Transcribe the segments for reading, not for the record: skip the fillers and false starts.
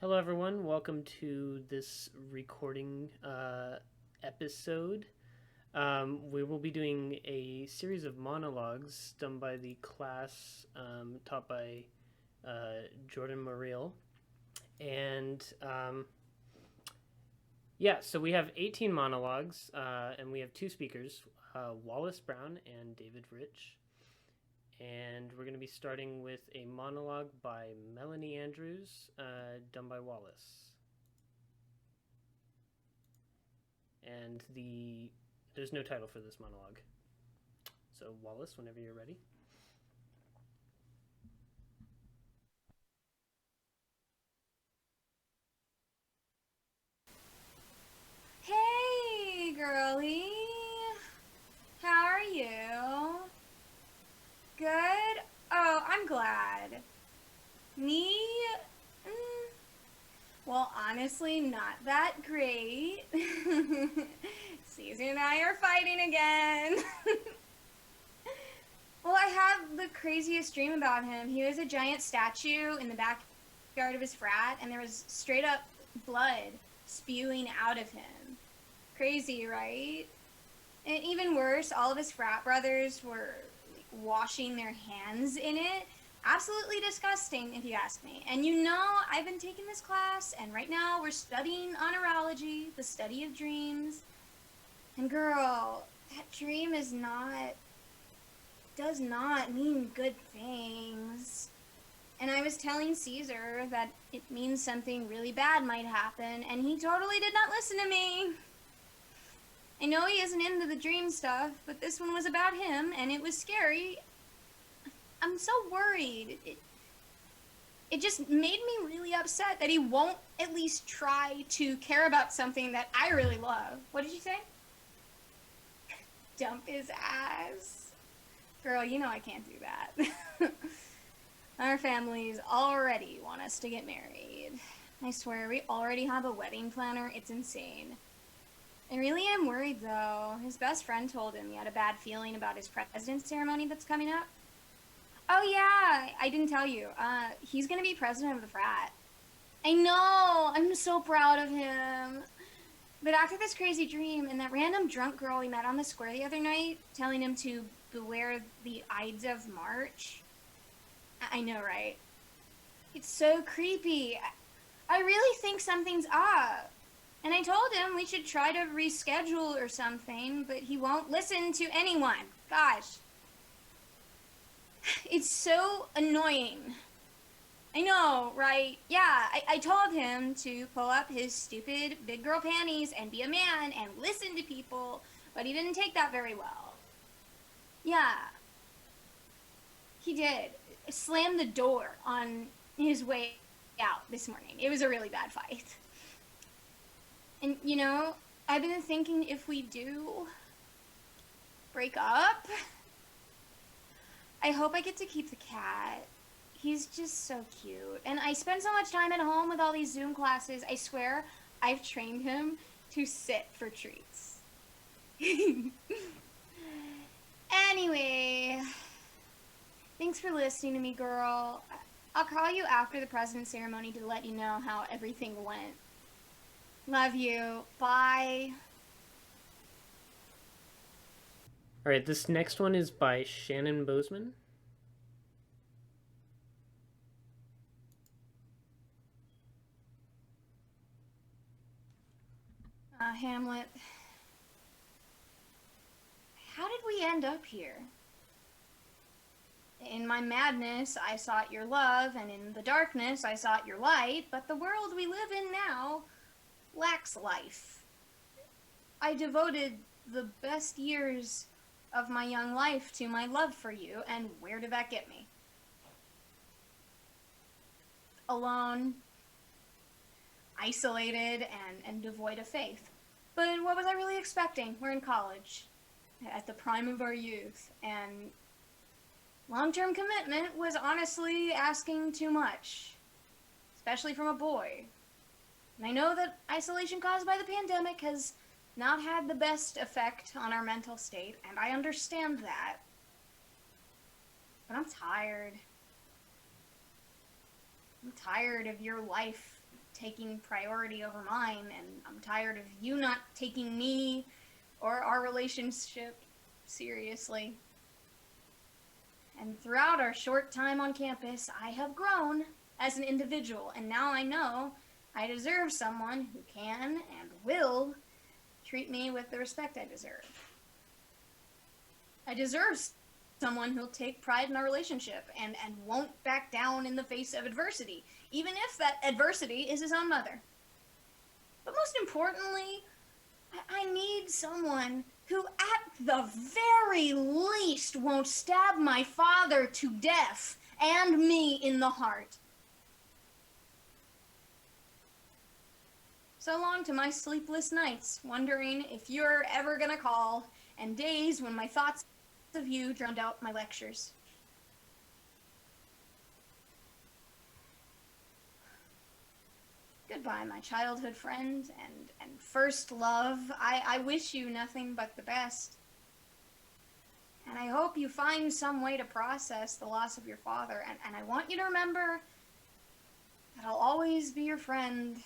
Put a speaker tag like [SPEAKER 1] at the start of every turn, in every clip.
[SPEAKER 1] Hello, everyone. Welcome to this recording episode. We will be doing a series of monologues done by the class taught by Jordan Muriel. And so we have 18 monologues, and we have two speakers, Wallis Brown and David Ritch. And we're going to be starting with a monologue by Melanie Andrews, done by Wallis. And there's no title for this monologue. So Wallis, whenever you're ready.
[SPEAKER 2] Hey, girlie. How are you? Good? Oh, I'm glad. Me? Mm, well, honestly, not that great. Caesar and I are fighting again. Well, I had the craziest dream about him. He was a giant statue in the backyard of his frat, and there was straight up blood spewing out of him. Crazy, right? And even worse, all of his frat brothers were washing their hands in it. Absolutely disgusting, if you ask me. And I've been taking this class, and right now we're studying onorology, the study of dreams. And girl, that dream does not mean good things. And I was telling Caesar that it means something really bad might happen, and he totally did not listen to me. I know he isn't into the dream stuff, but this one was about him, and it was scary. I'm so worried. It just made me really upset that he won't at least try to care about something that I really love. What did you say? Dump his ass. Girl, you know I can't do that. Our families already want us to get married. I swear, we already have a wedding planner. It's insane. I really am worried, though. His best friend told him he had a bad feeling about his president's ceremony that's coming up. Oh, yeah, I didn't tell you. He's gonna be president of the frat. I know! I'm so proud of him. But after this crazy dream and that random drunk girl we met on the square the other night, telling him to beware the Ides of March. I know, right? It's so creepy. I really think something's up. And I told him we should try to reschedule or something, but he won't listen to anyone. Gosh. It's so annoying. I know, right? Yeah, I told him to pull up his stupid big girl panties and be a man and listen to people, but he didn't take that very well. Yeah. He did. Slammed the door on his way out this morning. It was a really bad fight. And, I've been thinking if we do break up, I hope I get to keep the cat. He's just so cute. And I spend so much time at home with all these Zoom classes. I swear I've trained him to sit for treats. Anyway, thanks for listening to me, girl. I'll call you after the president's ceremony to let you know how everything went. Love you. Bye.
[SPEAKER 1] All right, this next one is by Shannon Bosman.
[SPEAKER 2] Hamlet. How did we end up here? In my madness, I sought your love, and in the darkness, I sought your light, but the world we live in now lacks life. I devoted the best years of my young life to my love for you, and where did that get me? Alone, isolated, and devoid of faith. But what was I really expecting? We're in college, at the prime of our youth, and long-term commitment was honestly asking too much, especially from a boy. And I know that isolation caused by the pandemic has not had the best effect on our mental state, and I understand that. But I'm tired. I'm tired of your life taking priority over mine, and I'm tired of you not taking me or our relationship seriously. And throughout our short time on campus, I have grown as an individual, and now I know I deserve someone who can and will treat me with the respect I deserve. I deserve someone who'll take pride in our relationship and won't back down in the face of adversity, even if that adversity is his own mother. But most importantly, I need someone who at the very least won't stab my father to death and me in the heart. So long to my sleepless nights, wondering if you're ever gonna call, and days when my thoughts of you drowned out my lectures. Goodbye, my childhood friend and first love. I wish you nothing but the best. And I hope you find some way to process the loss of your father. And I want you to remember that I'll always be your friend.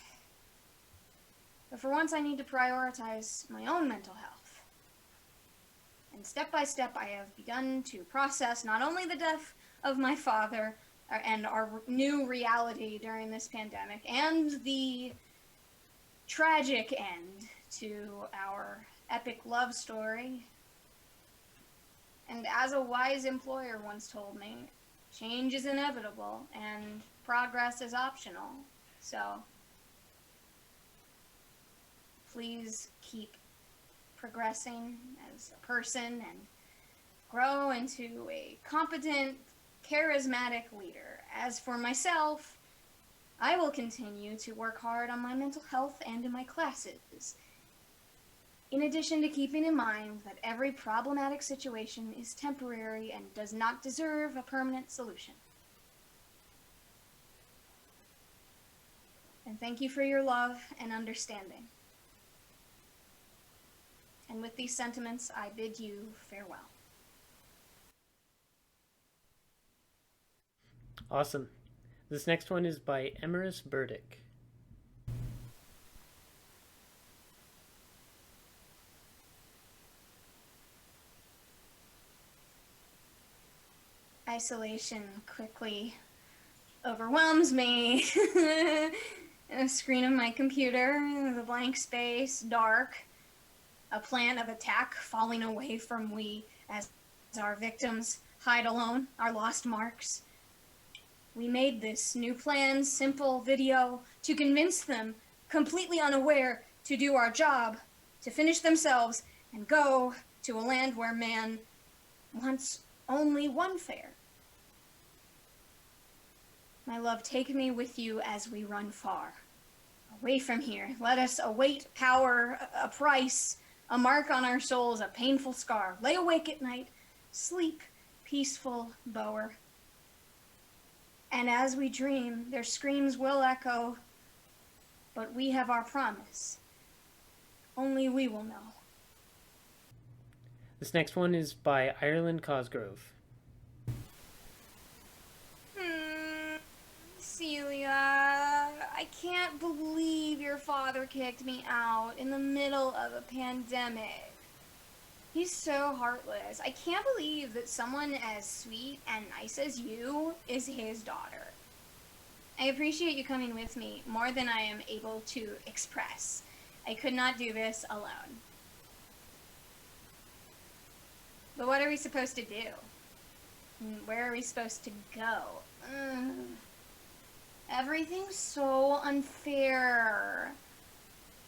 [SPEAKER 2] But for once, I need to prioritize my own mental health. And step by step, I have begun to process not only the death of my father and our new reality during this pandemic, and the tragic end to our epic love story. And as a wise employer once told me, change is inevitable and progress is optional. So please keep progressing as a person and grow into a competent, charismatic leader. As for myself, I will continue to work hard on my mental health and in my classes, in addition to keeping in mind that every problematic situation is temporary and does not deserve a permanent solution. And thank you for your love and understanding. And with these sentiments, I bid you farewell.
[SPEAKER 1] Awesome. This next one is by Amorous Burdick.
[SPEAKER 2] Isolation quickly overwhelms me. A screen of my computer, the blank space, dark. A plan of attack falling away from we as our victims hide alone, our lost marks. We made this new plan, simple video, to convince them, completely unaware, to do our job, to finish themselves, and go to a land where man wants only one fare. My love, take me with you as we run far. Away from here, let us await power, a price, a mark on our souls, a painful scar. Lay awake at night, sleep, peaceful bower. And as we dream, their screams will echo, but we have our promise. Only we will know.
[SPEAKER 1] This next one is by Ireland Cosgrove.
[SPEAKER 2] Celia, I can't believe your father kicked me out in the middle of a pandemic. He's so heartless. I can't believe that someone as sweet and nice as you is his daughter. I appreciate you coming with me more than I am able to express. I could not do this alone. But what are we supposed to do? Where are we supposed to go? Everything's so unfair.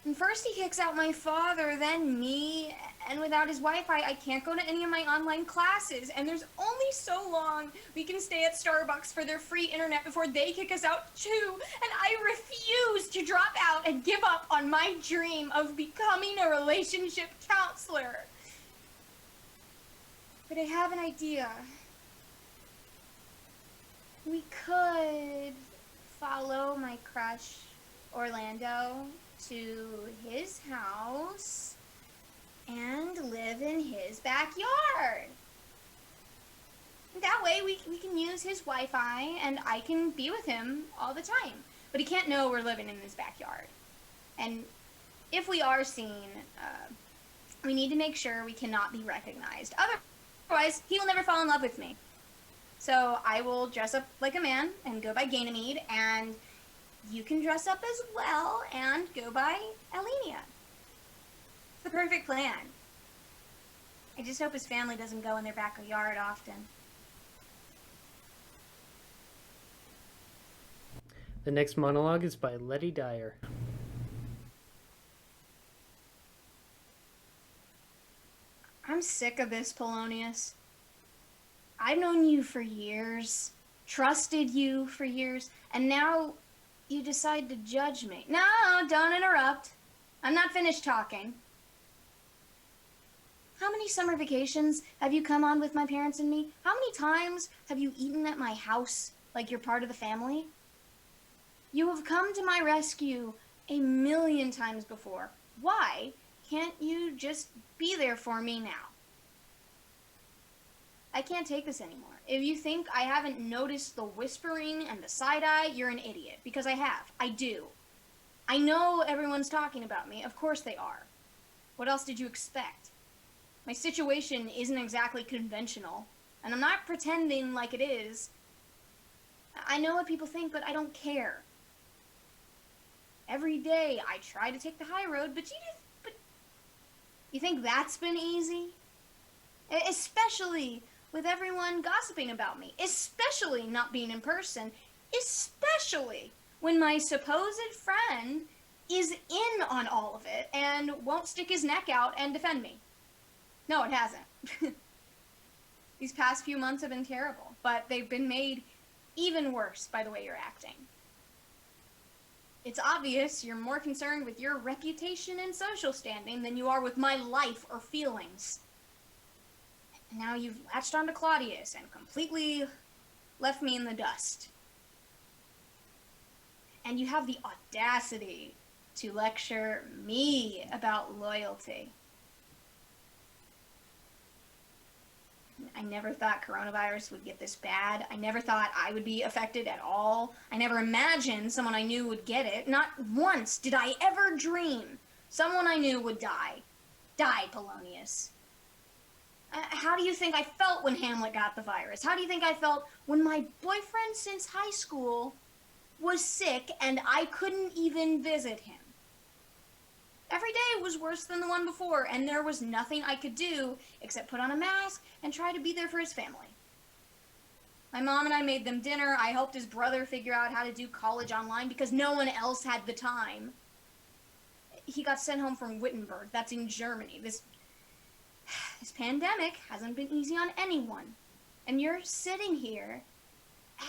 [SPEAKER 2] And first he kicks out my father, then me, and without his Wi-Fi, I can't go to any of my online classes, and there's only so long we can stay at Starbucks for their free internet before they kick us out too, and I refuse to drop out and give up on my dream of becoming a relationship counselor. But I have an idea. We could follow my crush, Orlando, to his house and live in his backyard. That way we can use his Wi-Fi and I can be with him all the time. but he can't know we're living in his backyard. And if we are seen, we need to make sure we cannot be recognized. Otherwise, he will never fall in love with me. So I will dress up like a man and go by Ganymede, and you can dress up as well and go by Alenia. It's the perfect plan. I just hope his family doesn't go in their backyard often.
[SPEAKER 1] The next monologue is by Letty Dyer.
[SPEAKER 2] I'm sick of this, Polonius. I've known you for years, trusted you for years, and now you decide to judge me. No, don't interrupt. I'm not finished talking. How many summer vacations have you come on with my parents and me? How many times have you eaten at my house like you're part of the family? You have come to my rescue 1,000,000 times before. Why can't you just be there for me now? I can't take this anymore. If you think I haven't noticed the whispering and the side-eye, you're an idiot. Because I have. I do. I know everyone's talking about me. Of course they are. What else did you expect? My situation isn't exactly conventional. And I'm not pretending like it is. I know what people think, but I don't care. Every day I try to take the high road, but you think that's been easy? Especially with everyone gossiping about me, especially not being in person, especially when my supposed friend is in on all of it and won't stick his neck out and defend me. No, it hasn't. These past few months have been terrible, but they've been made even worse by the way you're acting. It's obvious you're more concerned with your reputation and social standing than you are with my life or feelings. And now you've latched onto Claudius and completely left me in the dust. And you have the audacity to lecture me about loyalty. I never thought coronavirus would get this bad. I never thought I would be affected at all. I never imagined someone I knew would get it. Not once did I ever dream someone I knew would die. Die, Polonius. How do you think I felt when Hamlet got the virus? How do you think I felt when my boyfriend since high school was sick and I couldn't even visit him? Every day was worse than the one before, and there was nothing I could do except put on a mask and try to be there for his family. My mom and I made them dinner. I helped his brother figure out how to do college online because no one else had the time. He got sent home from Wittenberg. That's in Germany. This pandemic hasn't been easy on anyone. And you're sitting here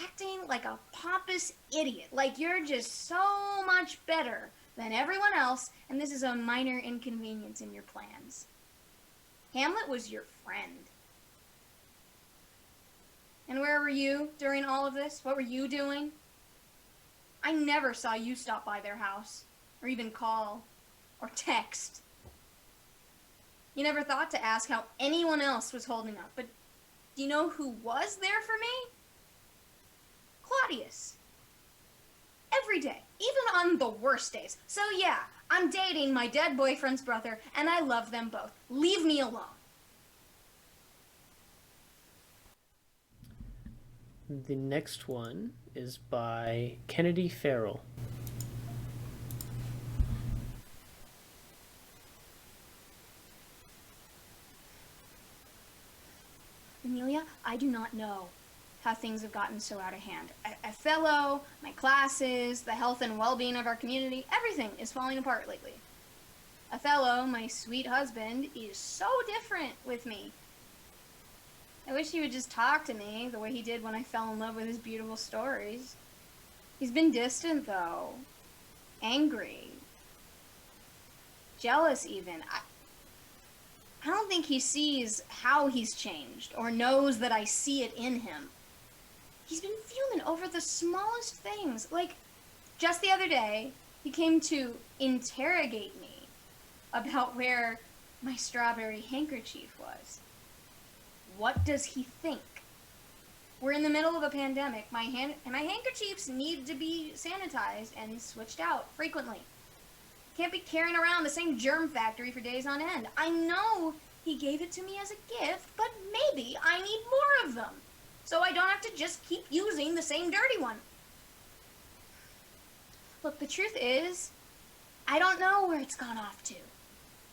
[SPEAKER 2] acting like a pompous idiot, like you're just so much better than everyone else, and this is a minor inconvenience in your plans. Hamlet was your friend. And where were you during all of this? What were you doing? I never saw you stop by their house, or even call, or text. You never thought to ask how anyone else was holding up, but do you know who was there for me? Claudius. Every day, even on the worst days. So yeah, I'm dating my dead boyfriend's brother, and I love them both. Leave me alone.
[SPEAKER 1] The next one is by Kennedy Farrell.
[SPEAKER 2] Amelia, I do not know how things have gotten so out of hand. Othello, my classes, the health and well-being of our community, everything is falling apart lately. Othello, my sweet husband, is so different with me. I wish he would just talk to me the way he did when I fell in love with his beautiful stories. He's been distant, though. Angry. Jealous, even. I don't think he sees how he's changed or knows that I see it in him. He's been fuming over the smallest things. Like, just the other day, he came to interrogate me about where my strawberry handkerchief was. What does he think? We're in the middle of a pandemic. My handkerchiefs need to be sanitized and switched out frequently. Can't be carrying around the same germ factory for days on end. I know he gave it to me as a gift, but maybe I need more of them, so I don't have to just keep using the same dirty one. Look, the truth is, I don't know where it's gone off to.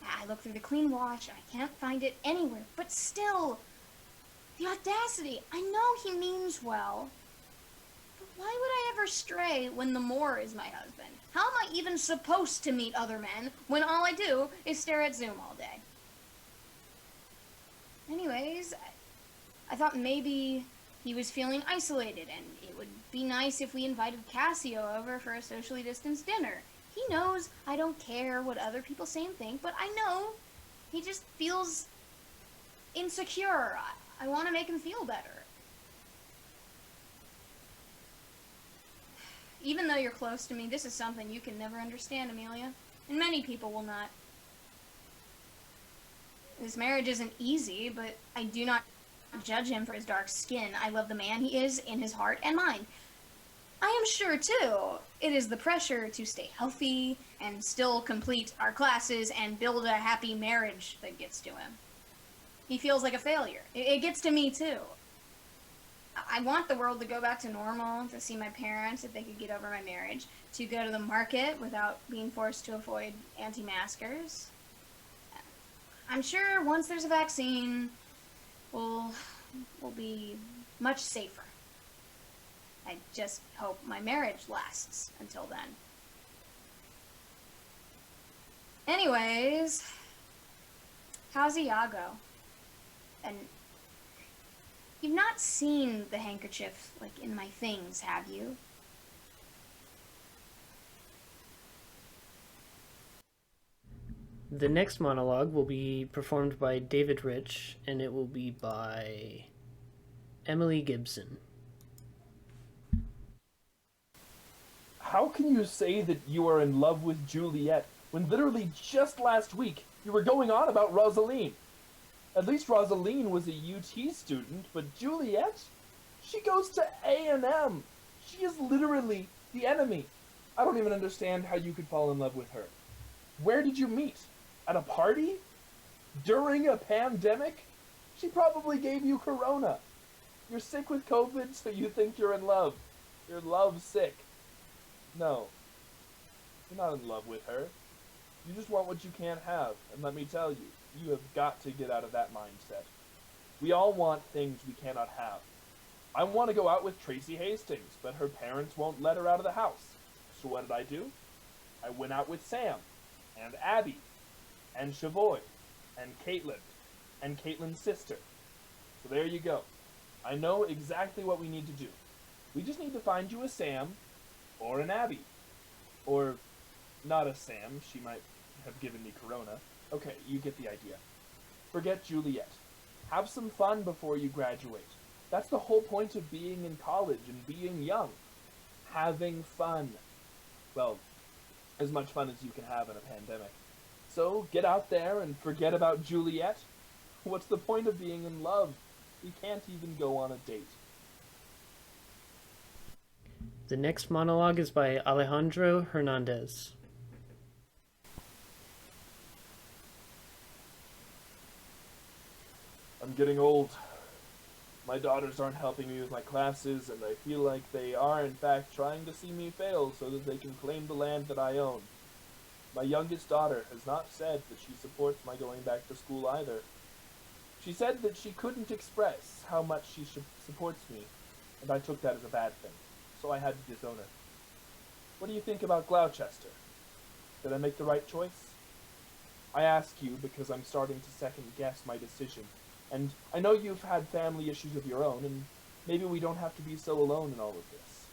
[SPEAKER 2] I looked through the clean wash, I can't find it anywhere, but still, the audacity. I know he means well, but why would I ever stray when the Moor is my husband? How am I even supposed to meet other men when all I do is stare at Zoom all day? Anyways, I thought maybe he was feeling isolated, and it would be nice if we invited Cassio over for a socially distanced dinner. He knows I don't care what other people say and think, but I know he just feels insecure. I want to make him feel better. Even though you're close to me, this is something you can never understand, Amelia. And many people will not. This marriage isn't easy, but I do not judge him for his dark skin. I love the man he is in his heart and mind. I am sure, too, it is the pressure to stay healthy and still complete our classes and build a happy marriage that gets to him. He feels like a failure. It gets to me, too. I want the world to go back to normal, to see my parents if they could get over my marriage, to go to the market without being forced to avoid anti-maskers. I'm sure once there's a vaccine, we'll be much safer. I just hope my marriage lasts until then. Anyways, how's Iago? And you've not seen the handkerchief, like, in my things, have you?
[SPEAKER 1] The next monologue will be performed by David Ritch, and it will be by Emily Gibson.
[SPEAKER 3] How can you say that you are in love with Juliet when literally just last week you were going on about Rosaline? At least Rosaline was a UT student, but Juliet? She goes to A&M. She is literally the enemy. I don't even understand how you could fall in love with her. Where did you meet? At a party? During a pandemic? She probably gave you corona. You're sick with COVID, so you think you're in love. You're love sick. No. You're not in love with her. You just want what you can't have, and let me tell you, you have got to get out of that mindset. We all want things we cannot have. I want to go out with Tracy Hastings, but her parents won't let her out of the house. So what did I do? I went out with Sam, and Abby, and Chavoy, and Caitlin, and Caitlin's sister. So there you go. I know exactly what we need to do. We just need to find you a Sam, or an Abby. Or not a Sam, she might have given me corona. Okay, you get the idea. Forget Juliet. Have some fun before you graduate. That's the whole point of being in college and being young. Having fun. Well, as much fun as you can have in a pandemic. So get out there and forget about Juliet. What's the point of being in love? We can't even go on a date.
[SPEAKER 1] The next monologue is by Alejandro Hernandez.
[SPEAKER 3] I'm getting old. My daughters aren't helping me with my classes, and I feel like they are, in fact, trying to see me fail so that they can claim the land that I own. My youngest daughter has not said that she supports my going back to school either. She said that she couldn't express how much she supports me, and I took that as a bad thing, so I had to disown her. What do you think about Gloucester? Did I make the right choice? I ask you because I'm starting to second-guess my decision, and I know you've had family issues of your own, and maybe we don't have to be so alone in all of this.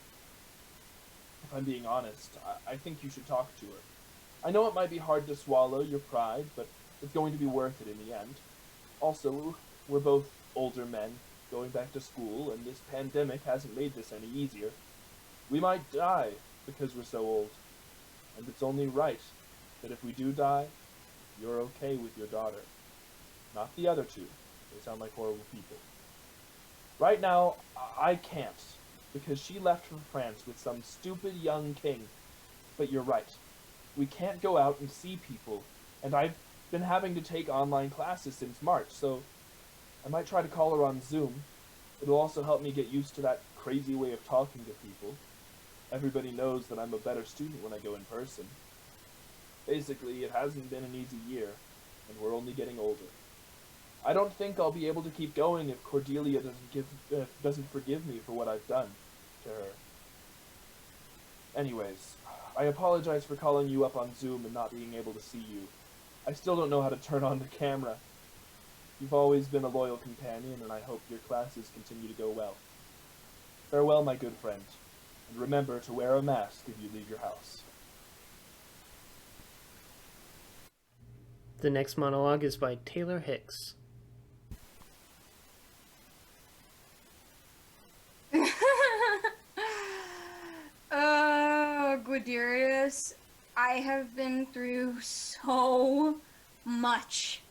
[SPEAKER 3] If I'm being honest, I think you should talk to her. I know it might be hard to swallow your pride, but it's going to be worth it in the end. Also, we're both older men, going back to school, and this pandemic hasn't made this any easier. We might die because we're so old, and it's only right that if we do die, you're okay with your daughter. Not the other two. They sound like horrible people. Right now, I can't, because she left for France with some stupid young king. But you're right. We can't go out and see people, and I've been having to take online classes since March, so I might try to call her on Zoom. It'll also help me get used to that crazy way of talking to people. Everybody knows that I'm a better student when I go in person. Basically, it hasn't been an easy year, and we're only getting older. I don't think I'll be able to keep going if Cordelia doesn't forgive me for what I've done to her. Anyways, I apologize for calling you up on Zoom and not being able to see you. I still don't know how to turn on the camera. You've always been a loyal companion, and I hope your classes continue to go well. Farewell, my good friend, and remember to wear a mask if you leave your house.
[SPEAKER 1] The next monologue is by Taylor Hicks.
[SPEAKER 2] Gwadarius, I have been through so much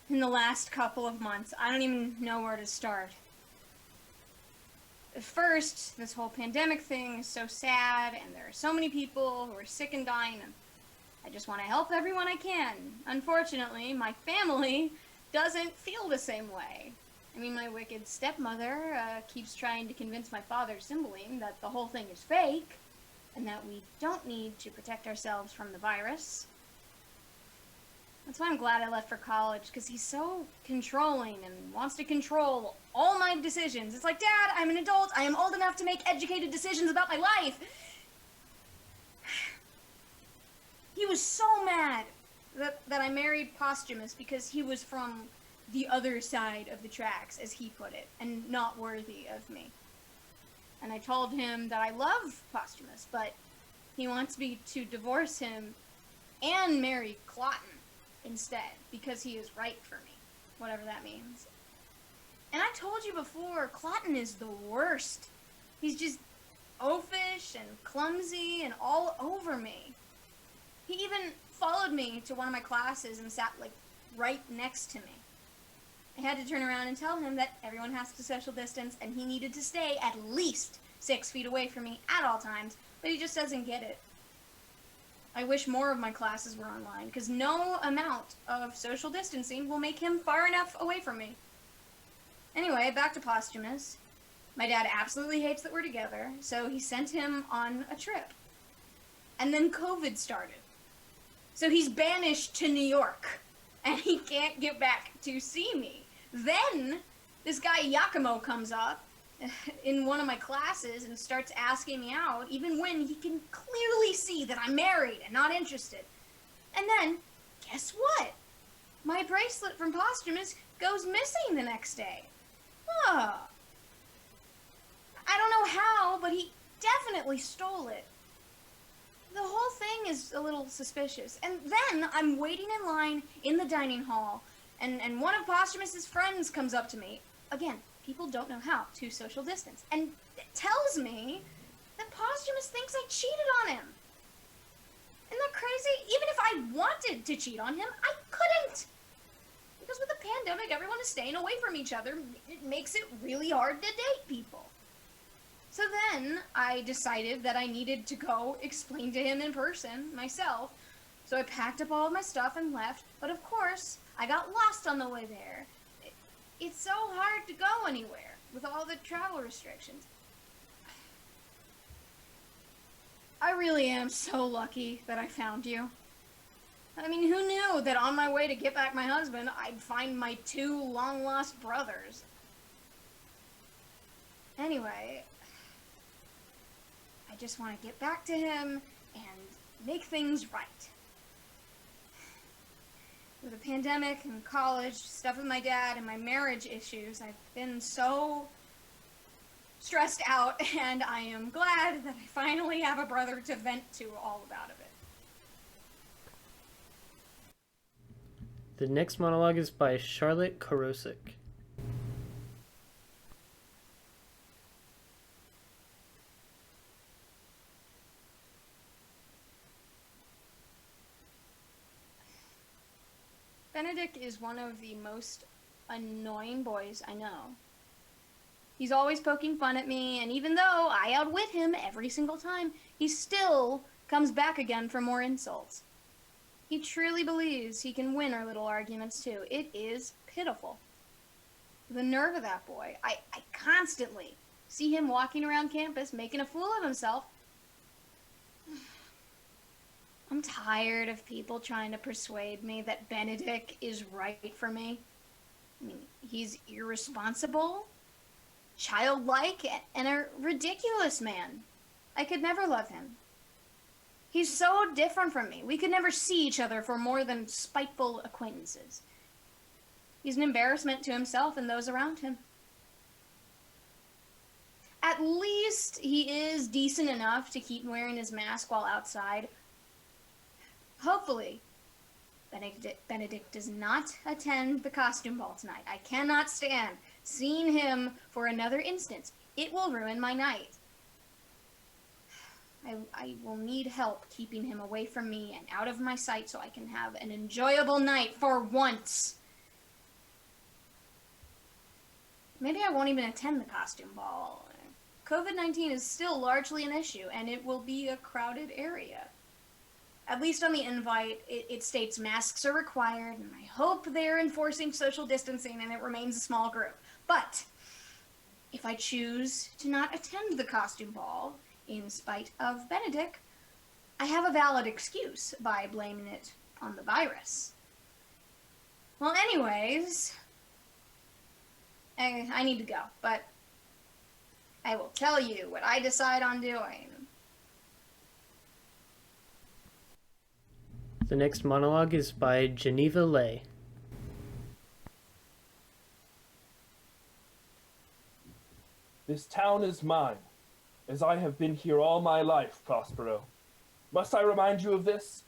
[SPEAKER 2] in the last couple of months. I don't even know where to start. At first, this whole pandemic thing is so sad, and there are so many people who are sick and dying, and I just want to help everyone I can. Unfortunately, my family doesn't feel the same way. I mean, my wicked stepmother keeps trying to convince my father, Cymbeline, that the whole thing is fake, and that we don't need to protect ourselves from the virus. That's why I'm glad I left for college, because he's so controlling and wants to control all my decisions. It's like, Dad, I'm an adult. I am old enough to make educated decisions about my life. He was so mad that I married Posthumus because he was from the other side of the tracks, as he put it, and not worthy of me. And I told him that I love Posthumus, but he wants me to divorce him and marry Cloten instead, because he is right for me, whatever that means. And I told you before, Cloten is the worst. He's just oafish and clumsy and all over me. He even followed me to one of my classes and sat, like, right next to me. I had to turn around and tell him that everyone has to social distance and he needed to stay at least 6 feet away from me at all times, but he just doesn't get it. I wish more of my classes were online, because no amount of social distancing will make him far enough away from me. Anyway, back to Posthumus. My dad absolutely hates that we're together, so he sent him on a trip. And then COVID started. So he's banished to New York, and he can't get back to see me. Then, this guy Giacomo comes up in one of my classes and starts asking me out, even when he can clearly see that I'm married and not interested. And then, guess what? My bracelet from Posthumus goes missing the next day. Oh. I don't know how, but he definitely stole it. The whole thing is a little suspicious. And then I'm waiting in line in the dining hall, and one of Posthumus's friends comes up to me. Again, people don't know how to social distance. And tells me that Posthumus thinks I cheated on him. Isn't that crazy? Even if I wanted to cheat on him, I couldn't. Because with the pandemic, everyone is staying away from each other. It makes it really hard to date people. So then I decided that I needed to go explain to him in person myself. So I packed up all of my stuff and left. But of course, I got lost on the way there. It's so hard to go anywhere with all the travel restrictions. I really am so lucky that I found you. I mean, who knew that on my way to get back my husband, I'd find my 2 long-lost brothers? Anyway, I just want to get back to him and make things right. With the pandemic and college, stuff with my dad and my marriage issues, I've been so stressed out, and I am glad that I finally have a brother to vent to all about of it.
[SPEAKER 1] The next monologue is by Charlotte Korosik.
[SPEAKER 2] Benedict is one of the most annoying boys I know. He's always poking fun at me, and even though I outwit him every single time, he still comes back again for more insults. He truly believes he can win our little arguments, too. It is pitiful. The nerve of that boy. I constantly see him walking around campus making a fool of himself. I'm tired of people trying to persuade me that Benedict is right for me. I mean, he's irresponsible, childlike, and a ridiculous man. I could never love him. He's so different from me. We could never see each other for more than spiteful acquaintances. He's an embarrassment to himself and those around him. At least he is decent enough to keep wearing his mask while outside. Hopefully, Benedict does not attend the costume ball tonight. I cannot stand seeing him for another instance. It will ruin my night. I will need help keeping him away from me and out of my sight so I can have an enjoyable night for once. Maybe I won't even attend the costume ball. COVID-19 is still largely an issue, and it will be a crowded area. At least on the invite, it states masks are required, and I hope they're enforcing social distancing and it remains a small group. But if I choose to not attend the costume ball, in spite of Benedict, I have a valid excuse by blaming it on the virus. Well, anyways, I need to go, but I will tell you what I decide on doing.
[SPEAKER 1] The next monologue is by Geneva Lay.
[SPEAKER 3] This town is mine, as I have been here all my life, Prospero. Must I remind you of this?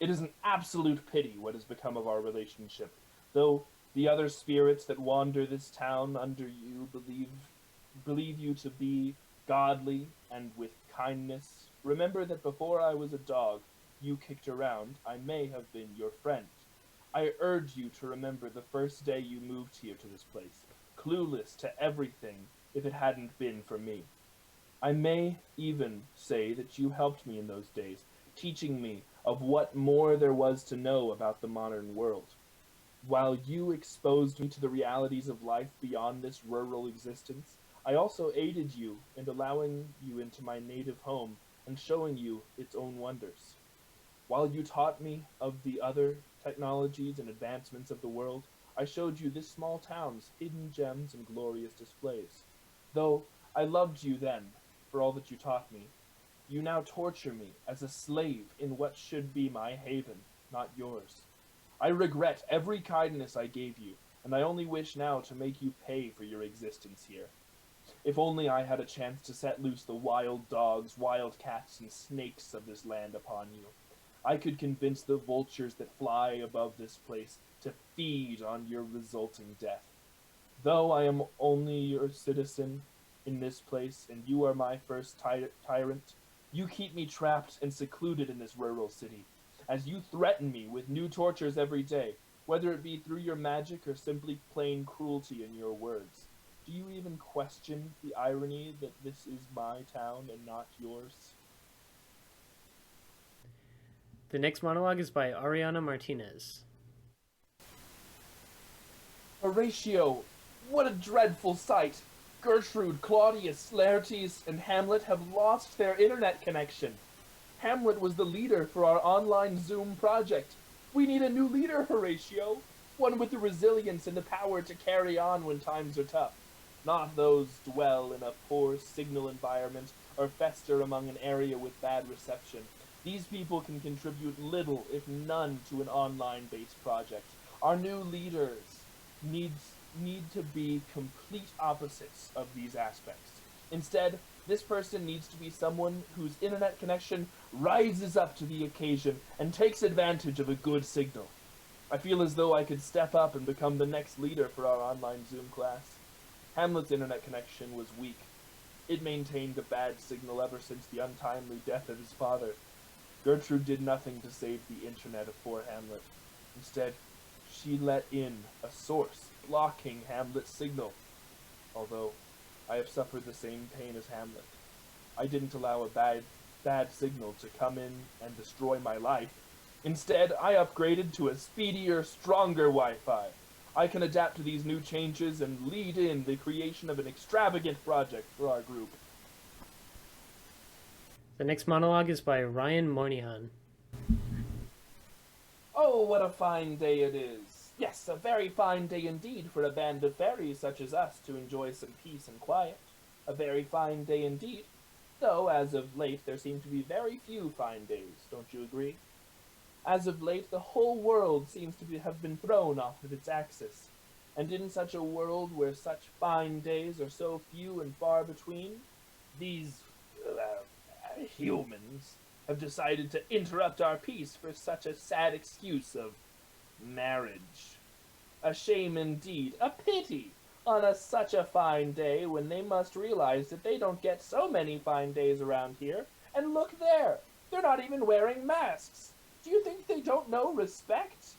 [SPEAKER 3] It is an absolute pity what has become of our relationship, though the other spirits that wander this town under you believe you to be godly and with kindness. Remember that before I was a dog you kicked around, I may have been your friend. I urge you to remember the first day you moved here to this place, clueless to everything if it hadn't been for me. I may even say that you helped me in those days, teaching me of what more there was to know about the modern world. While you exposed me to the realities of life beyond this rural existence, I also aided you in allowing you into my native home and showing you its own wonders. While you taught me of the other technologies and advancements of the world, I showed you this small town's hidden gems and glorious displays. Though I loved you then for all that you taught me, you now torture me as a slave in what should be my haven, not yours. I regret every kindness I gave you, and I only wish now to make you pay for your existence here. If only I had a chance to set loose the wild dogs, wild cats, and snakes of this land upon you. I could convince the vultures that fly above this place to feed on your resulting death. Though I am only your citizen in this place, and you are my first tyrant, you keep me trapped and secluded in this rural city, as you threaten me with new tortures every day, whether it be through your magic or simply plain cruelty in your words. Do you even question the irony that this is my town and not yours?
[SPEAKER 1] The next monologue is by Ariana Martinez.
[SPEAKER 3] Horatio, what a dreadful sight! Gertrude, Claudius, Laertes, and Hamlet have lost their internet connection. Hamlet was the leader for our online Zoom project. We need a new leader, Horatio. One with the resilience and the power to carry on when times are tough. Not those dwell in a poor signal environment or fester among an area with bad reception. These people can contribute little, if none, to an online-based project. Our new leaders need to be complete opposites of these aspects. Instead, this person needs to be someone whose internet connection rises up to the occasion and takes advantage of a good signal. I feel as though I could step up and become the next leader for our online Zoom class. Hamlet's internet connection was weak. It maintained a bad signal ever since the untimely death of his father. Gertrude did nothing to save the internet of poor Hamlet. Instead, she let in a source blocking Hamlet's signal. Although I have suffered the same pain as Hamlet. I didn't allow a bad signal to come in and destroy my life. Instead, I upgraded to a speedier, stronger Wi-Fi. I can adapt to these new changes and lead in the creation of an extravagant project for our group.
[SPEAKER 1] The next monologue is by Ryan Moynihan.
[SPEAKER 3] Oh, what a fine day it is. Yes, a very fine day indeed for a band of fairies such as us to enjoy some peace and quiet. A very fine day indeed. Though, as of late, there seem to be very few fine days, don't you agree? As of late, the whole world seems to have been thrown off of its axis. And in such a world where such fine days are so few and far between, these humans have decided to interrupt our peace for such a sad excuse of marriage. A shame indeed, a pity, on such a fine day when they must realize that they don't get so many fine days around here. And look there, they're not even wearing masks. Do you think they don't know respect?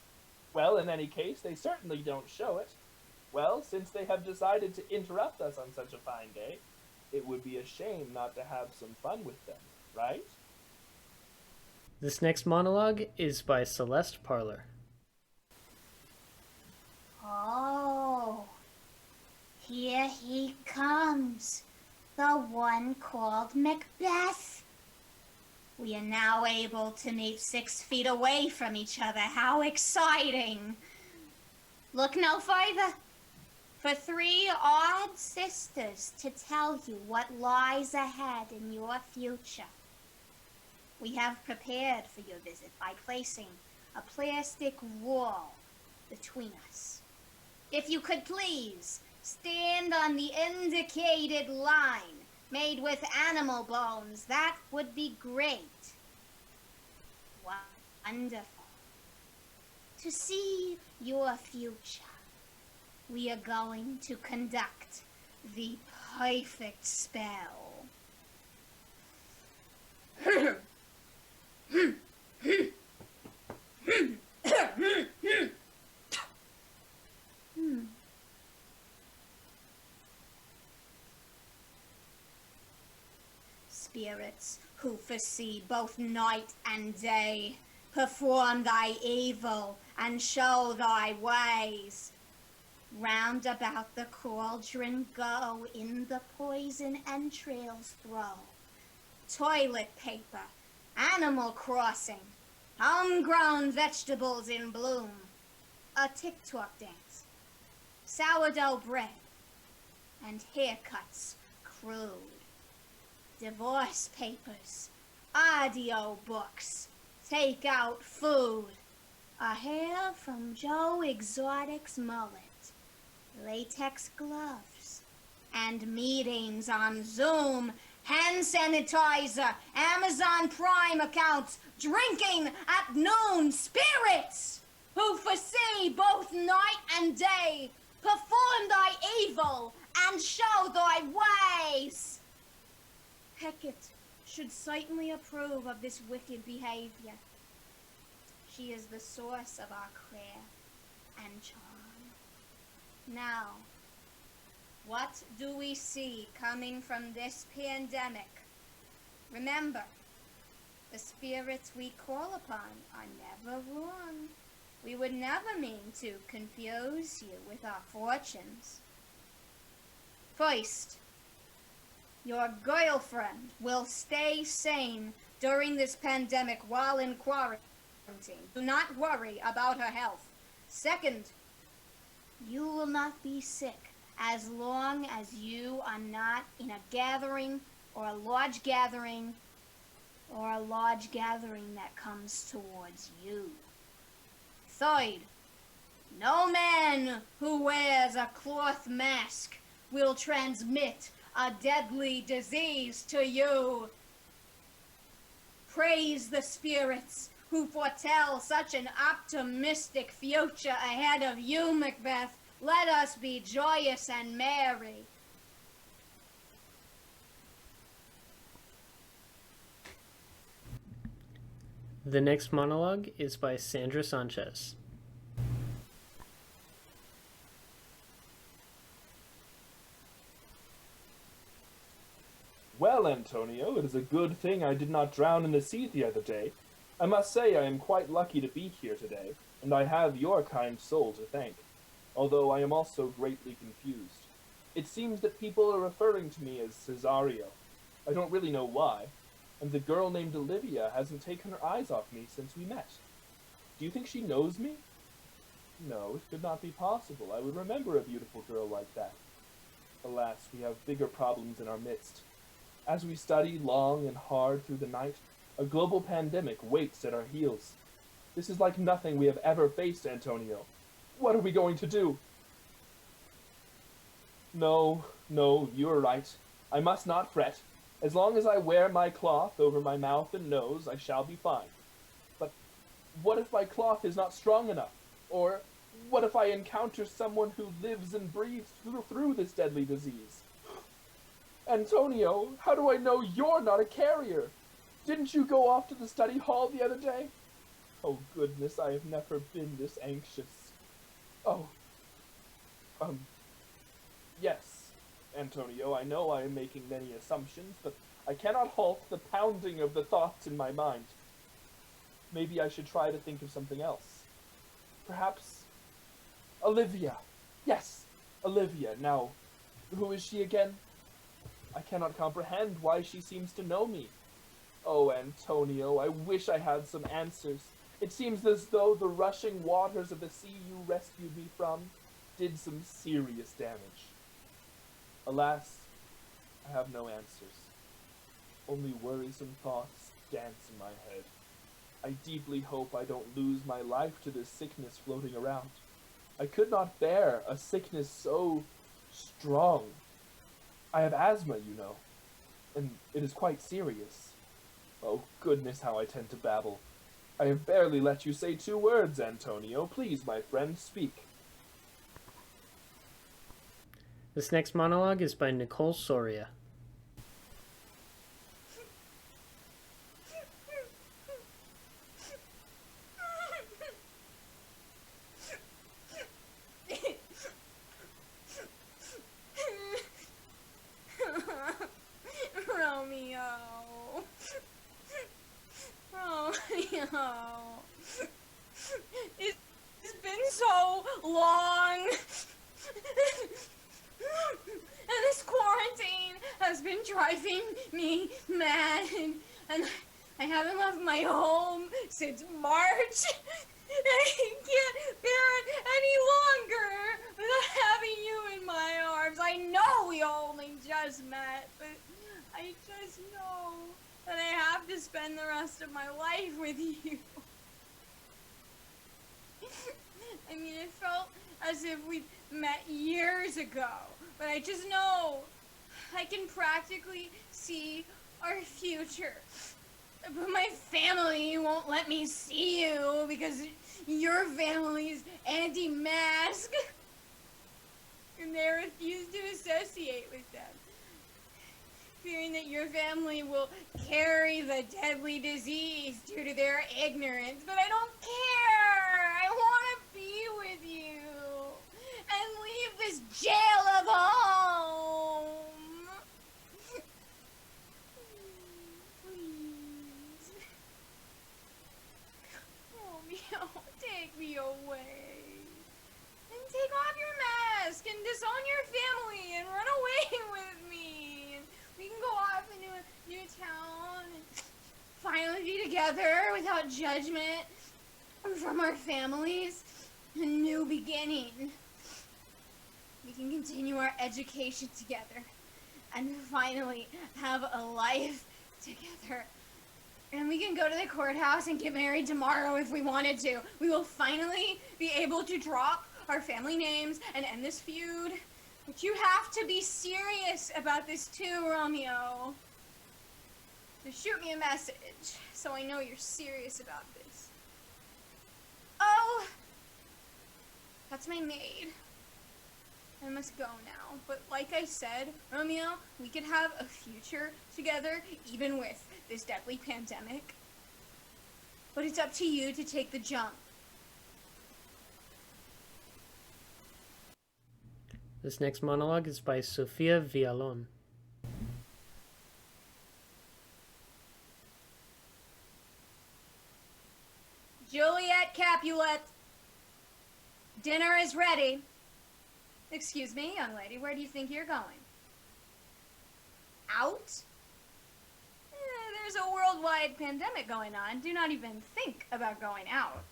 [SPEAKER 3] Well, in any case, they certainly don't show it. Well, since they have decided to interrupt us on such a fine day, it would be a shame not to have some fun with them, right?
[SPEAKER 1] This next monologue is by Celeste Parler.
[SPEAKER 2] Oh, here he comes, the one called MacBeth. We are now able to meet 6 feet away from each other. How exciting! Look no further. For 3 odd sisters to tell you what lies ahead in your future. We have prepared for your visit by placing a plastic wall between us. If you could please stand on the indicated line made with animal bones, that would be great. Wonderful. To see your future, we are going to conduct the perfect spell. Spirits who foresee both night and day, perform thy evil and show thy ways. Round about the cauldron go, in the poison entrails throw. Toilet paper, Animal Crossing, homegrown vegetables in bloom, a TikTok dance, sourdough bread, and haircuts crude. Divorce papers, audio books, take out food, a hair from Joe Exotic's mullet, latex gloves, and meetings on Zoom, hand sanitizer, Amazon Prime accounts, drinking at noon, spirits who foresee both night and day, perform thy evil and show thy ways. Hecate should certainly approve of this wicked behavior. She is the source of our prayer and charm. Now, what do we see coming from this pandemic? Remember, the spirits we call upon are never wrong. We would never mean to confuse you with our fortunes. First, your girlfriend will stay sane during this pandemic while in quarantine. Do not worry about her health. Second, you will not be sick as long as you are not in a gathering or a large gathering that comes towards you. Third, no man who wears a cloth mask will transmit a deadly disease to you. Praise the spirits who foretell such an optimistic future ahead of you, MacBeth. Let us be joyous and merry.
[SPEAKER 1] The next monologue is by Sandra Sanchez.
[SPEAKER 3] Well, Antonio, it is a good thing I did not drown in the sea the other day. I must say I am quite lucky to be here today, and I have your kind soul to thank, although I am also greatly confused. It seems that people are referring to me as Cesario. I don't really know why, and the girl named Olivia hasn't taken her eyes off me since we met. Do you think she knows me? No, it could not be possible. I would remember a beautiful girl like that. Alas, we have bigger problems in our midst. As we study long and hard through the night, a global pandemic waits at our heels. This is like nothing we have ever faced, Antonio. What are we going to do? No, you are right. I must not fret. As long as I wear my cloth over my mouth and nose, I shall be fine. But what if my cloth is not strong enough? Or what if I encounter someone who lives and breathes through this deadly disease? Antonio, how do I know you're not a carrier? Didn't you go off to the study hall the other day? Oh goodness, I have never been this anxious. Oh, yes, Antonio, I know I am making many assumptions, but I cannot halt the pounding of the thoughts in my mind. Maybe I should try to think of something else. Perhaps Olivia. Yes, Olivia. Now, who is she again? I cannot comprehend why she seems to know me. Oh, Antonio, I wish I had some answers. It seems as though the rushing waters of the sea you rescued me from did some serious damage. Alas, I have no answers. Only worrisome thoughts dance in my head. I deeply hope I don't lose my life to this sickness floating around. I could not bear a sickness so strong. I have asthma, you know, and it is quite serious. Oh, goodness, how I tend to babble. I have barely let you say 2 words, Antonio. Please, my friend, speak.
[SPEAKER 1] This next monologue is by Nicole Soria.
[SPEAKER 2] It's been so long. And this quarantine has been driving me mad. And I haven't left my home since March. And I can't bear it any longer without having you in my arms. I know we only just met, but I just know that I have to spend the rest of my life with you. I mean, it felt as if we'd met years ago, but I just know I can practically see our future. But my family won't let me see you because your family's anti-mask, and they refuse to associate with them, fearing that your family will carry the deadly disease due to their ignorance. But I don't care. I want to be with you and leave this jail of a home. Please. Romeo, take me away. And take off your mask and disown your family and run away with me. And we can go off into a new town and finally be together without judgment from our families. A new beginning. We can continue our education together and finally have a life together. And we can go to the courthouse and get married tomorrow if we wanted to. We will finally be able to drop our family names and end this feud. But you have to be serious about this too, Romeo. So shoot me a message so I know you're serious about this. Oh, that's my maid. I must go now. But like I said, Romeo, we could have a future together even with this deadly pandemic. But it's up to you to take the jump.
[SPEAKER 1] This next monologue is by Sofia Villalon.
[SPEAKER 2] Juliet, Capulet. Dinner is ready. Excuse me, young lady, where do you think you're going? Out? There's a worldwide pandemic going on. Do not even think about going out.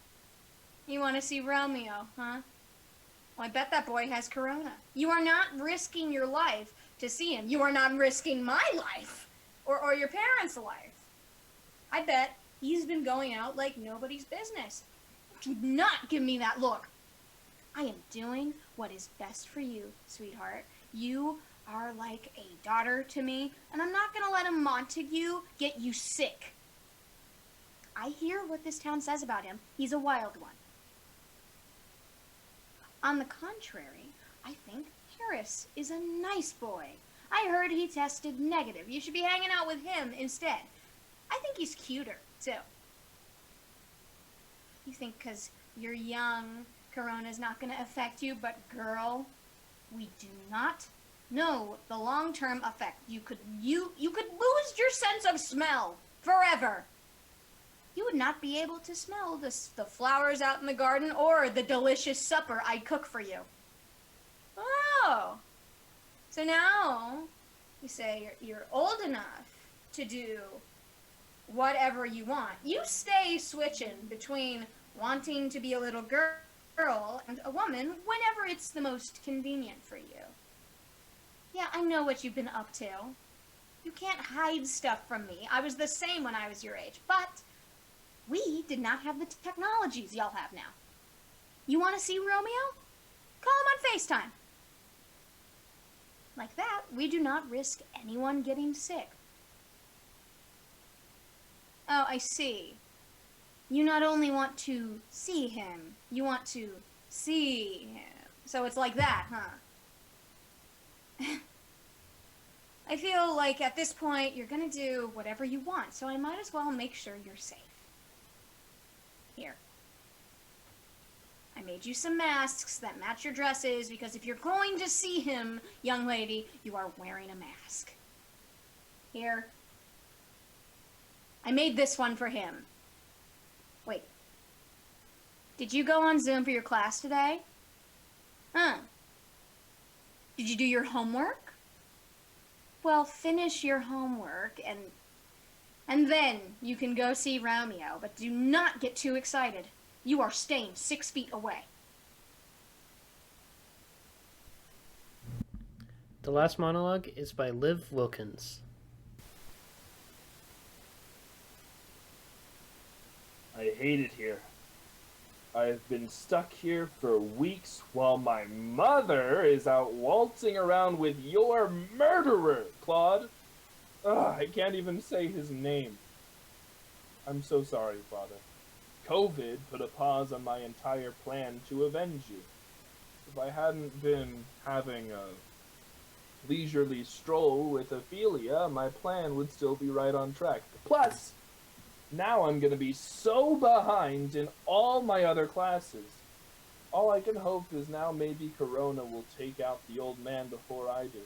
[SPEAKER 2] You want to see Romeo, huh? Well, I bet that boy has corona. You are not risking your life to see him. You are not risking my life or your parents' life. I bet he's been going out like nobody's business. Do not give me that look. I am doing what is best for you, sweetheart. You are like a daughter to me, and I'm not going to let a Montague get you sick. I hear what this town says about him. He's a wild one. On the contrary, I think Harris is a nice boy. I heard he tested negative. You should be hanging out with him instead. I think he's cuter, too. You think because you're young, Corona's not going to affect you, but girl, we do not know the long-term effect. You could lose your sense of smell forever. You would not be able to smell the flowers out in the garden or the delicious supper I cook for you. Oh, so now you say you're old enough to do whatever you want. You stay switching between wanting to be a little girl and a woman whenever it's the most convenient for you. Yeah, I know what you've been up to. You can't hide stuff from me. I was the same when I was your age, but we did not have the technologies y'all have now. You want to see Romeo? Call him on FaceTime. Like that, we do not risk anyone getting sick. Oh, I see. You not only want to see him, you want to see him. So it's like that, huh? I feel like at this point you're gonna do whatever you want, so I might as well make sure you're safe. Here. I made you some masks that match your dresses, because if you're going to see him, young lady, you are wearing a mask. Here. I made this one for him. Wait. Did you go on Zoom for your class today? Huh. Did you do your homework? Well, finish your homework and then you can go see Romeo, but do not get too excited. You are staying 6 feet away.
[SPEAKER 1] The last monologue is by Liv Wilkins.
[SPEAKER 3] I hate it here. I've been stuck here for weeks while my mother is out waltzing around with your murderer, Claude. Ugh, I can't even say his name. I'm so sorry, Father. COVID put a pause on my entire plan to avenge you. If I hadn't been having a leisurely stroll with Amelia, my plan would still be right on track. Plus, now I'm gonna be so behind in all my other classes. All I can hope is now maybe Corona will take out the old man before I do.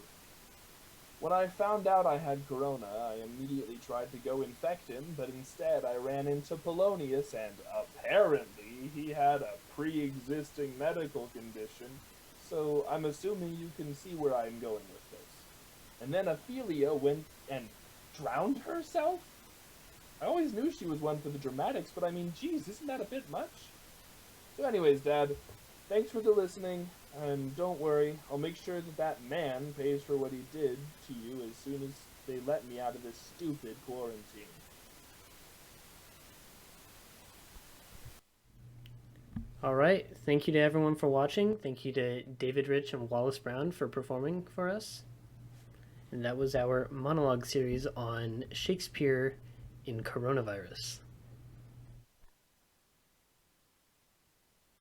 [SPEAKER 3] When I found out I had Corona, I immediately tried to go infect him, but instead I ran into Polonius, and apparently he had a pre-existing medical condition, so I'm assuming you can see where I'm going with this. And then Amelia went and drowned herself? I always knew she was one for the dramatics, but I mean, geez, isn't that a bit much? So anyways, Dad, thanks for the listening, and don't worry, I'll make sure that man pays for what he did to you as soon as they let me out of this stupid quarantine.
[SPEAKER 1] Alright, thank you to everyone for watching. Thank you to David Ritch and Wallis Brown for performing for us. And that was our monologue series on Shakespeare in coronavirus.